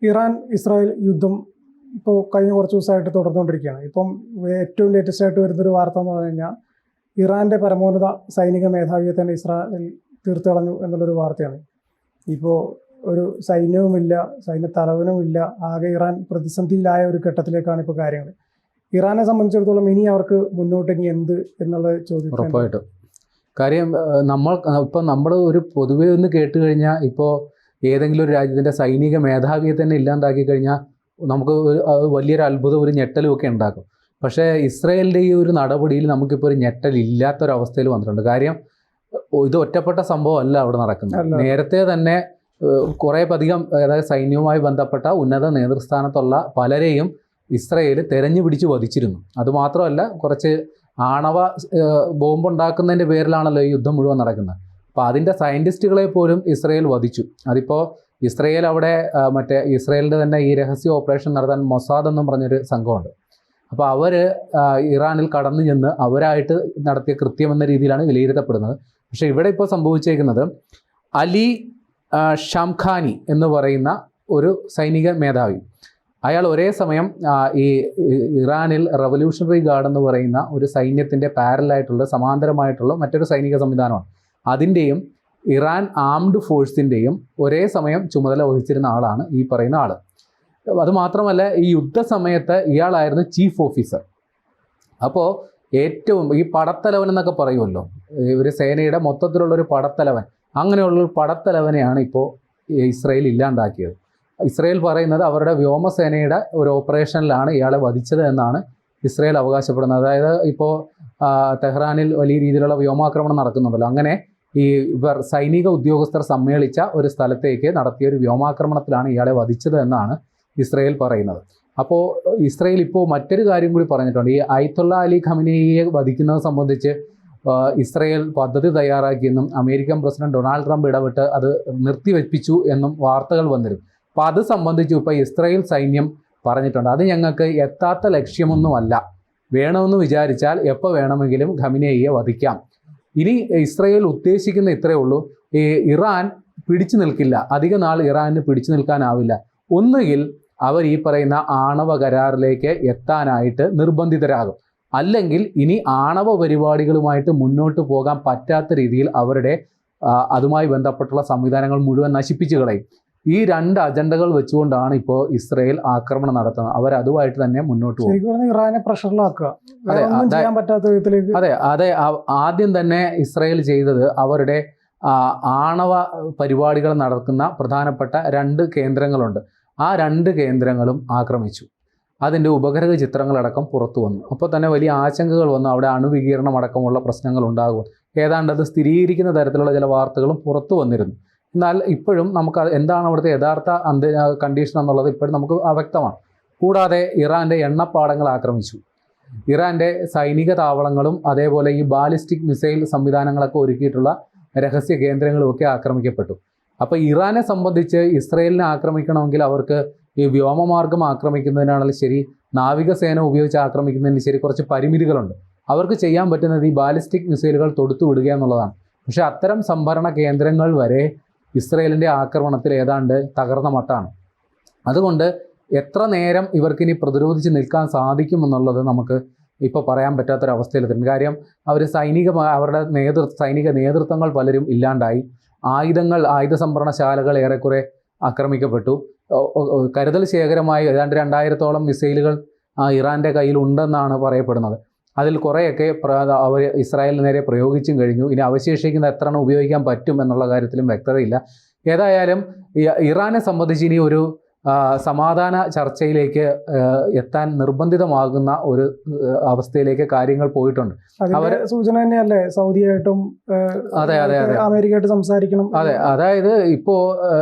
Iran Israel യുദ്ധം ഇപ്പോൾ കഴിഞ്ഞ കുറച്ച് ദിവസമായിട്ട് തുടർന്നുകൊണ്ടിരിക്കുകയാണ്. ഇപ്പം ഏറ്റവും ലേറ്റസ്റ്റ് ആയിട്ട് വരുന്നൊരു വാർത്ത എന്ന് പറഞ്ഞു കഴിഞ്ഞാൽ ഇറാൻ്റെ പരമോന്നത സൈനിക മേധാവിയെ തന്നെ ഇസ്രായേൽ തീർത്തു കളഞ്ഞു എന്നുള്ളൊരു വാർത്തയാണ്. ഇപ്പോൾ ഒരു സൈന്യവുമില്ല, സൈന്യത്തലവനുമില്ല, ആകെ ഇറാൻ പ്രതിസന്ധിയിലായ ഒരു ഘട്ടത്തിലേക്കാണ് ഇപ്പോൾ കാര്യങ്ങൾ. ഇറാനെ സംബന്ധിച്ചിടത്തോളം ഇനി അവർക്ക് മുന്നോട്ട് ഇനി എന്ത് എന്നുള്ള ചോദ്യം ഉറപ്പായിട്ടും. കാര്യം നമ്മൾ ഒരു പൊതുവെ ഒന്ന് കേട്ട് കഴിഞ്ഞാൽ ഇപ്പോൾ ഏതെങ്കിലും ഒരു രാജ്യത്തിൻ്റെ സൈനിക മേധാവിയെ തന്നെ ഇല്ലാണ്ടാക്കി കഴിഞ്ഞാൽ നമുക്ക് വലിയൊരു അത്ഭുതം, ഒരു ഞെട്ടലും ഒക്കെ ഉണ്ടാക്കും. പക്ഷേ ഇസ്രായേലിൻ്റെ ഈ ഒരു നടപടിയിൽ നമുക്കിപ്പോൾ ഒരു ഞെട്ടലില്ലാത്തൊരവസ്ഥയിൽ വന്നിട്ടുണ്ട്. കാര്യം ഇത് ഒറ്റപ്പെട്ട സംഭവമല്ല അവിടെ നടക്കുന്നത്. നേരത്തെ തന്നെ കുറേ അധികം, അതായത് സൈന്യവുമായി ബന്ധപ്പെട്ട ഉന്നത നേതൃസ്ഥാനത്തുള്ള പലരെയും ഇസ്രായേൽ തെരഞ്ഞു പിടിച്ച് വധിച്ചിരുന്നു. അതുമാത്രമല്ല, കുറച്ച് ആണവ ബോംബുണ്ടാക്കുന്നതിൻ്റെ പേരിലാണല്ലോ ഈ യുദ്ധം മുഴുവൻ നടക്കുന്നത്. അപ്പോൾ അതിൻ്റെ സയൻറ്റിസ്റ്റുകളെ പോലും ഇസ്രായേൽ വധിച്ചു. അതിപ്പോൾ ഇസ്രായേൽ അവിടെ ഇസ്രായേലിൻ്റെ തന്നെ ഈ രഹസ്യ ഓപ്പറേഷൻ നടത്താൻ മൊസാദ് എന്നും പറഞ്ഞൊരു സംഘമുണ്ട്. അപ്പോൾ അവർ ഇറാനിൽ കടന്നു ചെന്ന് അവരായിട്ട് നടത്തിയ കൃത്യമെന്ന രീതിയിലാണ് വിലയിരുത്തപ്പെടുന്നത്. പക്ഷേ ഇവിടെ ഇപ്പോൾ സംഭവിച്ചേക്കുന്നത് അലി ഷംഖാനി എന്ന് പറയുന്ന ഒരു സൈനിക മേധാവി, അയാൾ ഒരേ സമയം ഈ ഇറാനിൽ റവല്യൂഷണറി ഗാർഡ് എന്ന് പറയുന്ന ഒരു സൈന്യത്തിൻ്റെ പാരലായിട്ടുള്ള സമാന്തരമായിട്ടുള്ള മറ്റൊരു സൈനിക സംവിധാനമാണ്. അതിൻ്റെയും ഇറാൻ ആംഡ് ഫോഴ്സിൻ്റെയും ഒരേ സമയം ചുമതല വഹിച്ചിരുന്ന ആളാണ് ഈ പറയുന്ന ആൾ. അതുമാത്രമല്ല, ഈ യുദ്ധസമയത്ത് ഇയാളായിരുന്നു ചീഫ് ഓഫീസർ. അപ്പോൾ ഏറ്റവും ഈ പടത്തലവൻ എന്നൊക്കെ പറയുമല്ലോ, ഒരു സേനയുടെ മൊത്തത്തിലുള്ളൊരു പടത്തലവൻ, അങ്ങനെയുള്ളൊരു പടത്തലവനെയാണ് ഇപ്പോൾ ഇസ്രായേൽ ഇല്ലാണ്ടാക്കിയത്. ഇസ്രായേൽ പറയുന്നത് അവരുടെ വ്യോമസേനയുടെ ഒരു ഓപ്പറേഷനിലാണ് ഇയാളെ വധിച്ചത് എന്നാണ് ഇസ്രായേൽ അവകാശപ്പെടുന്നത്. അതായത് ഇപ്പോൾ തെഹ്റാനിൽ വലിയ രീതിയിലുള്ള വ്യോമാക്രമണം നടക്കുന്നുണ്ടല്ലോ, അങ്ങനെ ഈ സൈനിക ഉദ്യോഗസ്ഥർ സമ്മേളിച്ച ഒരു സ്ഥലത്തേക്ക് നടത്തിയ ഒരു വ്യോമാക്രമണത്തിലാണ് ഇയാളെ വധിച്ചത് എന്നാണ് ഇസ്രായേൽ പറയുന്നത്. അപ്പോൾ ഇസ്രായേൽ ഇപ്പോൾ മറ്റൊരു കാര്യം കൂടി പറഞ്ഞിട്ടുണ്ട്. ഈ അയത്തുള്ള അലി ഖമനേയിയെ വധിക്കുന്നത് സംബന്ധിച്ച് ഇസ്രായേൽ പദ്ധതി തയ്യാറാക്കിയെന്നും അമേരിക്കൻ പ്രസിഡന്റ് ഡൊണാൾഡ് ട്രംപ് ഇടപെട്ട് അത് നിർത്തിവെപ്പിച്ചു എന്നും വാർത്തകൾ വന്നിരുന്നു. അപ്പോൾ അത് സംബന്ധിച്ച് ഇപ്പോൾ ഇസ്രായേൽ സൈന്യം പറഞ്ഞിട്ടുണ്ട്, അത് ഞങ്ങൾക്ക് എത്താത്ത ലക്ഷ്യമൊന്നുമല്ല, വേണമെന്ന് വിചാരിച്ചാൽ എപ്പോൾ വേണമെങ്കിലും ഖമനേയിയെ വധിക്കാം. ഇനി ഇസ്രായേൽ ഉദ്ദേശിക്കുന്ന ഇത്രയേ ഉള്ളൂ, ഈ ഇറാൻ പിടിച്ചു നിൽക്കില്ല, അധിക നാൾ ഇറാനിന് പിടിച്ചു നിൽക്കാനാവില്ല. ഒന്നുകിൽ അവർ ഈ പറയുന്ന ആണവ കരാറിലേക്ക് എത്താനായിട്ട് നിർബന്ധിതരാകും, അല്ലെങ്കിൽ ഇനി ആണവ പരിപാടികളുമായിട്ട് മുന്നോട്ട് പോകാൻ പറ്റാത്ത രീതിയിൽ അവരുടെ അതുമായി ബന്ധപ്പെട്ടുള്ള സംവിധാനങ്ങൾ മുഴുവൻ നശിപ്പിച്ചു കളയും. ഈ രണ്ട് അജണ്ടകൾ വെച്ചുകൊണ്ടാണ് ഇപ്പോൾ ഇസ്രായേൽ ആക്രമണം നടത്തുന്നത്. അവർ അതുമായിട്ട് തന്നെ മുന്നോട്ട് പോകും. ഇറാനെ പ്രഷറിലാക്കുക. അതെ, ആദ്യം തന്നെ ഇസ്രായേൽ ചെയ്തത് അവരുടെ ആണവ പരിപാടികൾ നടക്കുന്ന പ്രധാനപ്പെട്ട 2 കേന്ദ്രങ്ങളുണ്ട്. ആ 2 കേന്ദ്രങ്ങളും ആക്രമിച്ചു. അതിൻ്റെ ഉപഗ്രഹ ചിത്രങ്ങളടക്കം പുറത്തു വന്നു. അപ്പോൾ തന്നെ വലിയ ആശങ്കകൾ വന്നു, അവിടെ അണുവികീരണം അടക്കമുള്ള പ്രശ്നങ്ങൾ ഉണ്ടാകും. ഏതാണ്ട് അത് സ്ഥിരീകരിക്കുന്ന തരത്തിലുള്ള ചില വാർത്തകളും പുറത്തു വന്നിരുന്നു. എന്നാൽ ഇപ്പോഴും നമുക്ക് എന്താണ് അവിടുത്തെ യഥാർത്ഥ കണ്ടീഷൻ എന്നുള്ളത് ഇപ്പോഴും നമുക്ക് അവ്യക്തമാണ്. കൂടാതെ ഇറാൻ്റെ എണ്ണപ്പാടങ്ങൾ ആക്രമിച്ചു. ഇറാൻ്റെ സൈനിക താവളങ്ങളും അതേപോലെ ഈ ബാലിസ്റ്റിക് മിസൈൽ സംവിധാനങ്ങളൊക്കെ ഒരുക്കിയിട്ടുള്ള രഹസ്യ കേന്ദ്രങ്ങളും ഒക്കെ ആക്രമിക്കപ്പെട്ടു. അപ്പോൾ ഇറാനെ സംബന്ധിച്ച് ഇസ്രായേലിനെ ആക്രമിക്കണമെങ്കിൽ അവർക്ക് ഈ വ്യോമമാർഗം ആക്രമിക്കുന്നതിനാണെങ്കിലും ശരി, നാവികസേന ഉപയോഗിച്ച് ആക്രമിക്കുന്നതിന് ശരി, കുറച്ച് പരിമിതികളുണ്ട്. അവർക്ക് ചെയ്യാൻ പറ്റുന്നത് ഈ ബാലിസ്റ്റിക് മിസൈലുകൾ തൊടുത്തു വിടുക എന്നുള്ളതാണ്. പക്ഷേ അത്തരം സംഭരണ കേന്ദ്രങ്ങൾ വരെ ഇസ്രായേലിൻ്റെ ആക്രമണത്തിൽ ഏതാണ്ട് തകർന്ന മട്ടാണ്. അതുകൊണ്ട് എത്ര നേരം ഇവർക്കിനി പ്രതിരോധിച്ച് നിൽക്കാൻ സാധിക്കുമെന്നുള്ളത് നമുക്ക് ഇപ്പോൾ പറയാൻ പറ്റാത്തൊരവസ്ഥയിലെത്തും. കാര്യം അവരുടെ സൈനിക നേതൃത്വങ്ങൾ പലരും ഇല്ലാണ്ടായി. ആയുധ സംഭരണശാലകൾ ഏറെക്കുറെ ആക്രമിക്കപ്പെട്ടു. കരുതൽ ശേഖരമായി ഏതാണ്ട് 2000-ഓളം മിസൈലുകൾ ഇറാൻ്റെ കയ്യിലുണ്ടെന്നാണ് പറയപ്പെടുന്നത്. അതിൽ കുറേയൊക്കെ അവർ ഇസ്രായേലിന് നേരെ പ്രയോഗിച്ചും കഴിഞ്ഞു. ഇനി അവശേഷിക്കുന്ന എത്ര എണ്ണം ഉപയോഗിക്കാൻ പറ്റും എന്നുള്ള കാര്യത്തിലും വ്യക്തതയില്ല. ഏതായാലും ഇറാനെ സംബന്ധിച്ച് ഇനി ഒരു സമാധാന ചർച്ചയിലേക്ക് എത്താൻ നിർബന്ധിതമാകുന്ന ഒരു അവസ്ഥയിലേക്ക് കാര്യങ്ങൾ പോയിട്ടുണ്ട്. അവരെ സൂചന തന്നെയല്ലേ സൗദിയായിട്ടും അമേരിക്കയായിട്ട് സംസാരിക്കണം. അതായത് ഇപ്പോൾ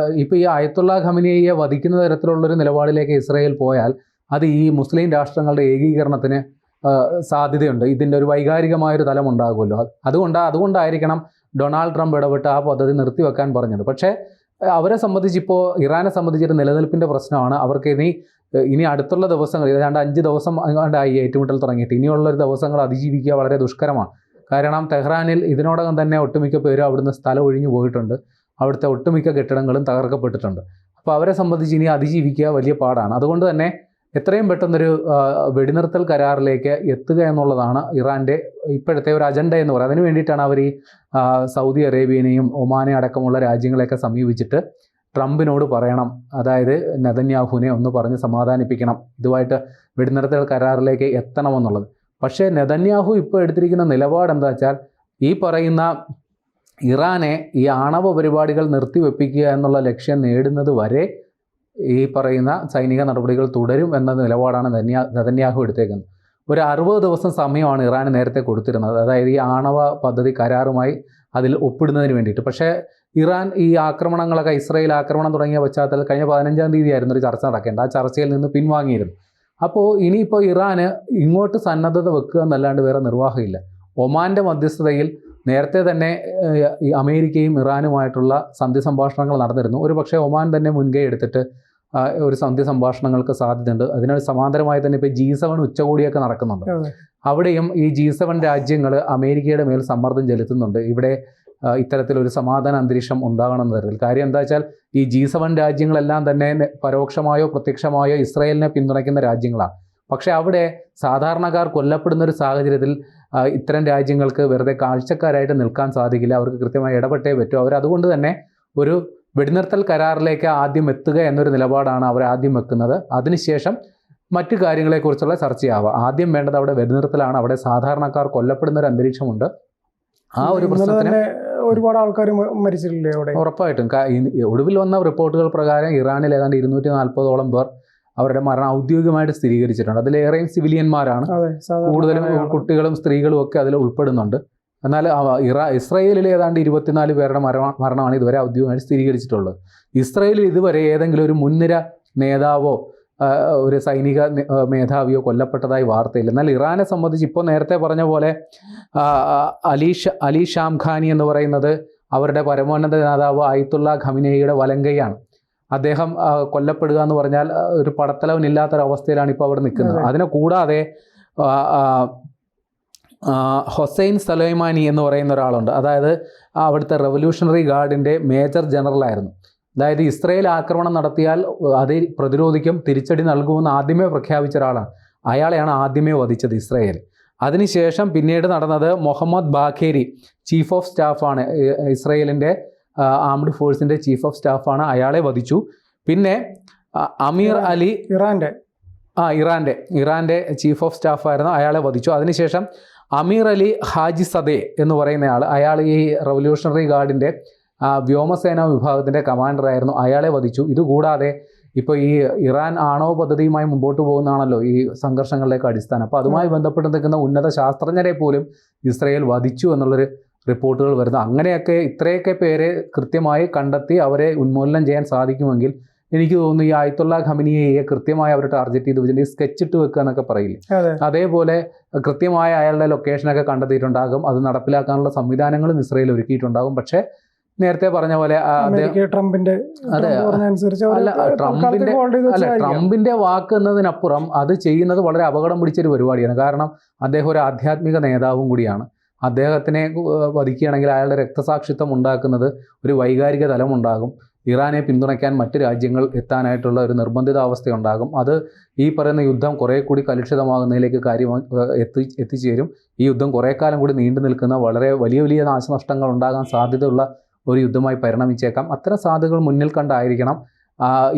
ഈ അയത്തുള്ള ഖമനേയിയെ വധിക്കുന്ന തരത്തിലുള്ളൊരു നിലപാടിലേക്ക് ഇസ്രായേൽ പോയാൽ അത് ഈ മുസ്ലിം രാഷ്ട്രങ്ങളുടെ ഏകീകരണത്തിന് സാധ്യതയുണ്ട്. ഇതിൻ്റെ ഒരു വൈകാരികമായൊരു തലം ഉണ്ടാകുമല്ലോ. അതുകൊണ്ടായിരിക്കണം ഡൊണാൾഡ് ട്രംപ് ഇടപെട്ട് ആ പദ്ധതി നിർത്തിവെക്കാൻ പറഞ്ഞത്. പക്ഷേ അവരെ സംബന്ധിച്ച് ഇപ്പോൾ ഇറാനെ സംബന്ധിച്ചൊരു നിലനിൽപ്പിൻ്റെ പ്രശ്നമാണ്. അവർക്ക് ഇനി അടുത്തുള്ള ദിവസങ്ങൾ ഏതാണ്ട് 5 ദിവസം ആയി ഏറ്റുമുട്ടൽ തുടങ്ങിയിട്ട് ഇനിയുള്ളൊരു ദിവസങ്ങൾ അതിജീവിക്കുക വളരെ ദുഷ്കരമാണ്. കാരണം തെഹ്റാനിൽ ഇതിനോടകം തന്നെ ഒട്ടുമിക്ക പേരും അവിടുന്ന് സ്ഥലം ഒഴിഞ്ഞു പോയിട്ടുണ്ട്. അവിടുത്തെ ഒട്ടുമിക്ക കെട്ടിടങ്ങളും തകർക്കപ്പെട്ടിട്ടുണ്ട്. അപ്പോൾ അവരെ സംബന്ധിച്ച് ഇനി അതിജീവിക്കുക വലിയ പാടാണ്. അതുകൊണ്ട് തന്നെ എത്രയും പെട്ടെന്നൊരു വെടിനിർത്തൽ കരാറിലേക്ക് എത്തുക എന്നുള്ളതാണ് ഇറാൻ്റെ ഇപ്പോഴത്തെ ഒരു അജണ്ട എന്ന് പറയുന്നത്. അതിന് വേണ്ടിയിട്ടാണ് അവർ ഈ സൗദി അറേബ്യനെയും ഒമാനെ അടക്കമുള്ള രാജ്യങ്ങളെയൊക്കെ സമീപിച്ചിട്ട് ട്രംപിനോട് പറയണം, അതായത് നെതന്യാഹുവിനെ ഒന്ന് പറഞ്ഞ് സമാധാനിപ്പിക്കണം, ഇതുമായിട്ട് വെടിനിർത്തൽ കരാറിലേക്ക് എത്തണമെന്നുള്ളത്. പക്ഷേ നെതന്യാഹു ഇപ്പോൾ എടുത്തിരിക്കുന്ന നിലപാട് എന്താ വെച്ചാൽ ഈ പറയുന്ന ഇറാനെ ഈ ആണവ പരിപാടികൾ നിർത്തിവെപ്പിക്കുക എന്നുള്ള ലക്ഷ്യം നേടുന്നത് വരെ ഈ പറയുന്ന സൈനിക നടപടികൾ തുടരും എന്ന നിലപാടാണ് നെതന്യാഹു എടുത്തേക്കുന്നത്. ഒരു 60 ദിവസം സമയമാണ് ഇറാന് നേരത്തെ കൊടുത്തിരുന്നത്, അതായത് ഈ ആണവ പദ്ധതി കരാറുമായി അതിൽ ഒപ്പിടുന്നതിന് വേണ്ടിയിട്ട്. പക്ഷേ ഇറാൻ ഈ ആക്രമണങ്ങളൊക്കെ, ഇസ്രായേൽ ആക്രമണം തുടങ്ങിയ പശ്ചാത്തലത്തിൽ കഴിഞ്ഞ 15-ാം തീയതി ആയിരുന്നു ഒരു ചർച്ച നടക്കേണ്ടത്. ആ ചർച്ചയിൽ നിന്ന് പിൻവാങ്ങിയിരുന്നു. അപ്പോൾ ഇനിയിപ്പോൾ ഇറാന് ഇങ്ങോട്ട് സന്നദ്ധത വെക്കുക എന്നല്ലാണ്ട് വേറെ നിർവാഹമില്ല. ഒമാൻ്റെ മധ്യസ്ഥതയിൽ നേരത്തെ തന്നെ ഈ അമേരിക്കയും ഇറാനുമായിട്ടുള്ള സന്ധി സംഭാഷണങ്ങൾ നടന്നിരുന്നു. ഒരു പക്ഷേ ഒമാൻ തന്നെ മുൻകൈ എടുത്തിട്ട് ഒരു സന്ധി സംഭാഷണങ്ങൾക്ക് സാധ്യതയുണ്ട്. അതിന് സമാന്തരമായി തന്നെ ഇപ്പോൾ G7 ഉച്ചകോടിയൊക്കെ നടക്കുന്നുണ്ട്. അവിടെയും ഈ G7 രാജ്യങ്ങൾ അമേരിക്കയുടെ മേൽ സമ്മർദ്ദം ചെലുത്തുന്നുണ്ട്. ഇവിടെ ഇത്തരത്തിലൊരു സമാധാന അന്തരീക്ഷം ഉണ്ടാകണമെന്ന് തരത്തിൽ. കാര്യം എന്താ വെച്ചാൽ ഈ G7 രാജ്യങ്ങളെല്ലാം തന്നെ പരോക്ഷമായോ പ്രത്യക്ഷമായോ ഇസ്രായേലിനെ പിന്തുണയ്ക്കുന്ന രാജ്യങ്ങളാണ്. പക്ഷേ അവിടെ സാധാരണക്കാർ കൊല്ലപ്പെടുന്ന ഒരു സാഹചര്യത്തിൽ ഇത്തരം രാജ്യങ്ങൾക്ക് വെറുതെ കാഴ്ചക്കാരായിട്ട് നിൽക്കാൻ സാധിക്കില്ല. അവർക്ക് കൃത്യമായി ഇടപെട്ടേ പറ്റൂ. അവരതുകൊണ്ട് തന്നെ ഒരു വെടിനിർത്തൽ കരാറിലേക്ക് ആദ്യം എത്തുക എന്നൊരു നിലപാടാണ് അവർ ആദ്യം വെക്കുന്നത്. അതിനുശേഷം മറ്റു കാര്യങ്ങളെക്കുറിച്ചുള്ള ചർച്ചയാവുക. ആദ്യം വേണ്ടത് അവിടെ വെടിനിർത്തലാണ്. അവിടെ സാധാരണക്കാർ കൊല്ലപ്പെടുന്ന ഒരു അന്തരീക്ഷമുണ്ട്. ആ ഒരു പ്രശ്നത്തിന് ഒരുപാട് ആൾക്കാർ മരിച്ചിട്ടില്ലേ അവിടെ? ഉറപ്പായിട്ടും. ഒടുവിൽ വന്ന റിപ്പോർട്ടുകൾ പ്രകാരം ഇറാനിൽ ഏതാണ്ട് 240ഓളം പേർ അവരുടെ മരണം ഔദ്യോഗികമായിട്ട് സ്ഥിരീകരിച്ചിട്ടുണ്ട്. അതിലേറെയും സിവിലിയന്മാരാണ്, കൂടുതലും കുട്ടികളും സ്ത്രീകളും ഒക്കെ അതിൽ ഉൾപ്പെടുന്നുണ്ട്. എന്നാൽ ഇസ്രായേലിൽ ഏതാണ്ട് 24 പേരുടെ മരണമാണ് ഇതുവരെ ഔദ്യോഗികമായിട്ട് സ്ഥിരീകരിച്ചിട്ടുള്ളത്. ഇസ്രായേലിൽ ഇതുവരെ ഏതെങ്കിലും ഒരു മുൻനിര നേതാവോ ഒരു സൈനിക മേധാവിയോ കൊല്ലപ്പെട്ടതായി വാർത്തയില്ല. എന്നാൽ ഇറാനെ സംബന്ധിച്ച് ഇപ്പോൾ നേരത്തെ പറഞ്ഞ പോലെ അലി ഷാംഖാനി എന്ന് പറയുന്നത് അവരുടെ പരമോന്നത നേതാവ് ആയത്തുള്ള ഖമനേയിയുടെ വലങ്കയാണ്. അദ്ദേഹം കൊല്ലപ്പെടുക എന്ന് പറഞ്ഞാൽ ഒരു പടത്തലവനില്ലാത്തൊരവസ്ഥയിലാണ് ഇപ്പോൾ അവിടെ നിൽക്കുന്നത്. അതിനെ കൂടാതെ ഹൊസൈൻ സലൈമാനി എന്ന് പറയുന്ന ഒരാളുണ്ട്. അതായത് അവിടുത്തെ റവല്യൂഷണറി ഗാർഡിൻ്റെ മേജർ ജനറലായിരുന്നു. അതായത് ഇസ്രായേൽ ആക്രമണം നടത്തിയാൽ അത് പ്രതിരോധിക്കും, തിരിച്ചടി നൽകുമെന്ന് ആദ്യമേ പ്രഖ്യാപിച്ച ഒരാളാണ്. അയാളെയാണ് ആദ്യമേ വധിച്ചത് ഇസ്രായേൽ. അതിനുശേഷം പിന്നീട് നടന്നത് മുഹമ്മദ് ബാഖേരി ചീഫ് ഓഫ് സ്റ്റാഫാണ്, ഇസ്രായേലിൻ്റെ ആംഡ് ഫോഴ്സിൻ്റെ ചീഫ് ഓഫ് സ്റ്റാഫാണ്. അയാളെ വധിച്ചു. പിന്നെ അമീർ അലി ഇറാൻ്റെ ചീഫ് ഓഫ് സ്റ്റാഫായിരുന്നു, അയാളെ വധിച്ചു. അതിനുശേഷം അമീർ അലി ഹാജി സദേ എന്ന് പറയുന്നയാൾ, അയാൾ ഈ റവല്യൂഷണറി ഗാർഡിൻ്റെ വ്യോമസേനാ വിഭാഗത്തിൻ്റെ കമാൻഡറായിരുന്നു, അയാളെ വധിച്ചു. ഇതുകൂടാതെ ഇപ്പോൾ ഈ ഇറാൻ ആണവ പദ്ധതിയുമായി മുമ്പോട്ട് പോകുന്നതാണല്ലോ ഈ സംഘർഷങ്ങളിലേക്ക് അടിസ്ഥാനം. അപ്പോൾ അതുമായി ബന്ധപ്പെട്ട് നിൽക്കുന്ന ഉന്നത ശാസ്ത്രജ്ഞരെ പോലും ഇസ്രായേൽ വധിച്ചു എന്നുള്ളൊരു റിപ്പോർട്ടുകൾ വരുന്നു. അങ്ങനെയൊക്കെ ഇത്രയൊക്കെ പേരെ കൃത്യമായി കണ്ടെത്തി അവരെ ഉന്മൂലനം ചെയ്യാൻ സാധിക്കുമെങ്കിൽ എനിക്ക് തോന്നുന്നു ഈ ആയത്തുള്ള ഖമനിയെ കൃത്യമായി അവർ ടാർഗറ്റ് ചെയ്ത് വെച്ചിട്ട് സ്കെച്ച് ഇട്ട് വെക്കുക എന്നൊക്കെ പറയില്ലേ, അതേപോലെ കൃത്യമായ അയാളുടെ ലൊക്കേഷനൊക്കെ കണ്ടെത്തിയിട്ടുണ്ടാകും. അത് നടപ്പിലാക്കാനുള്ള സംവിധാനങ്ങളും ഇസ്രായേൽ ഒരുക്കിയിട്ടുണ്ടാകും. പക്ഷേ നേരത്തെ പറഞ്ഞ പോലെ ട്രംപിന്റെ വാക്ക് എന്നതിനപ്പുറം അത് ചെയ്യുന്നത് വളരെ അപകടം പിടിച്ചൊരു പരിപാടിയാണ്. കാരണം അദ്ദേഹം ഒരു ആധ്യാത്മിക നേതാവും കൂടിയാണ്. അദ്ദേഹത്തിനെ വധിക്കുകയാണെങ്കിൽ അയാളുടെ രക്തസാക്ഷിത്വം ഉണ്ടാക്കുന്നത് ഒരു വൈകാരിക തലമുണ്ടാകും. ഇറാനെ പിന്തുണയ്ക്കാൻ മറ്റ് രാജ്യങ്ങൾ എത്താനായിട്ടുള്ള ഒരു നിർബന്ധിതാവസ്ഥയുണ്ടാകും. അത് ഈ പറയുന്ന യുദ്ധം കുറേ കൂടി കലുഷിതമാകുന്നതിലേക്ക് എത്തിച്ചേരും. ഈ യുദ്ധം കുറേ കാലം കൂടി നീണ്ടു നിൽക്കുന്ന വളരെ വലിയ നാശനഷ്ടങ്ങൾ ഉണ്ടാകാൻ സാധ്യതയുള്ള ഒരു യുദ്ധമായി പരിണമിച്ചേക്കാം. അത്തരം സാധ്യതകൾ മുന്നിൽ കണ്ടായിരിക്കണം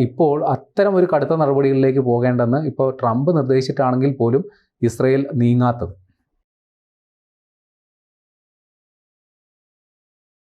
ഇപ്പോൾ അത്തരം ഒരു കടുത്ത നടപടികളിലേക്ക് പോകേണ്ടെന്ന് ഇപ്പോൾ ട്രംപ് നിർദ്ദേശിച്ചിട്ടാണെങ്കിൽ പോലും ഇസ്രായേൽ നീങ്ങാത്തത്.